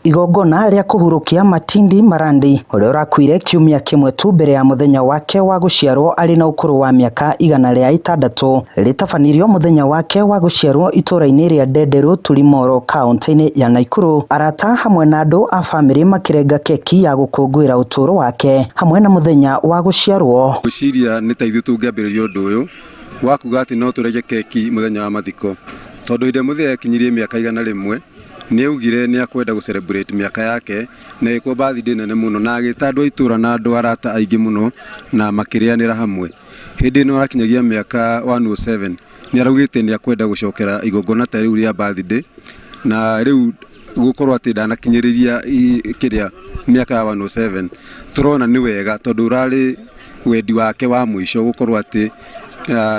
Igongona rĩa kuhurukia Matindi Marandi uria urakuire kiumia kimwe tu mbere ya muthenya wake wa guciarwo ari na ukuru wa miaka 106 ritabanirio muthenya wake wa guciarwo itura-ini ria Ndenderu Tulimoro kaunti-ini ya Naikuru. Arata hamwe na andu a family makirenga keki ya gukungwira uturo wake hamwe na muthenya wa guciarwo. Gwiciria ni taithu tungiambiriria undu uyu wa kuga ati no turege keki muthenya wa mathiko tondu inde muthia yakinyirie miaka 101 ni augire ni akwenda gu celebrate miaka yake na iko birthday nene muno na agita andu itura na andu arata aingi muno na makirianira hamwe. Hindi no arakinyagia miaka 107 ni araugite ni akwenda gucokera igongona ta riu ria birthday na riu gukorwo ati ndanakinyiriria kiria miaka ya 107 turona ni wega tondu urari wendi wake wa mwisho gukorwo ati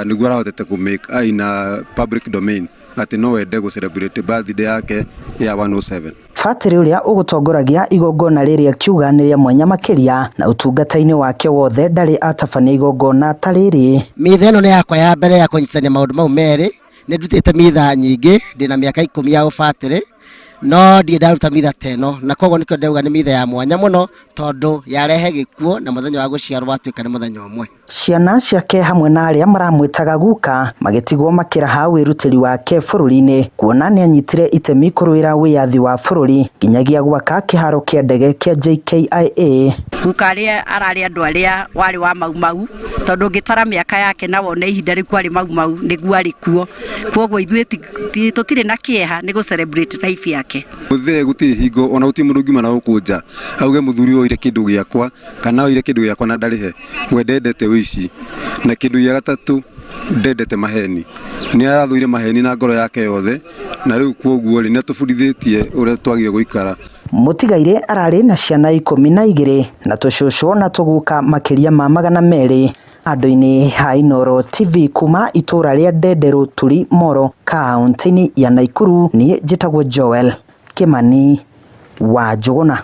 niguo arahotete ku make ina public domain ati no wende gu celebrate birthday yake ya 107. Fatiri uria ugutongoragia igongona riria kiuga ni ria mwanya makiria na utungata-ini wake wothe ndari atabania igongona ta riri. Mitha ino ni yakwa ya mbere ya kunyitithania maundu mau meri. Ni ndutite mitha nyingi ndina miaka 10 ya ufatiri no ndie ndaruta mitha teno na koguo nikio ndauga ni mitha ya mwanya muno tondu yarehe gikuo na muthenya wa guciarwo watuika ni muthenya umwe. Ciana ciake hamwe na aria maramwitaga guka magitigwo makiraha wirutiri wake bururi-ini kuona ni anyitire itemi kuruira wiyathi wa bururi nginyagia gwaka kiharo kia ndege kia JKIA. Guka aria arari andu aria wari wa mau tondu ngitara miaka yake na wone ihinda riku ari mau niguo ari kuo koguo ithuĩ tutire na kieha ni gu celebrate life yake. Muthe gutiri hingo ona uti mundu ngima na ukunja auge muthuri oire kindu giakwa kana oire kindu giakwa na ndarihe wendete wici na kindu ya gatatu ndendete maheni ni arathuire maheni na ngoro yake yothe na riu koguo ri natubudithitie uria twagire guikara. Mutigaire arari na ciana 12 na tucucu na tuguka makiria ma 200 andu-ini ha Inooro TV kuma itura ria Ndenderu Tulimoro kaunti-ini ya Naikuru. Ni njitagwo Joel Kimani wa Njuguna.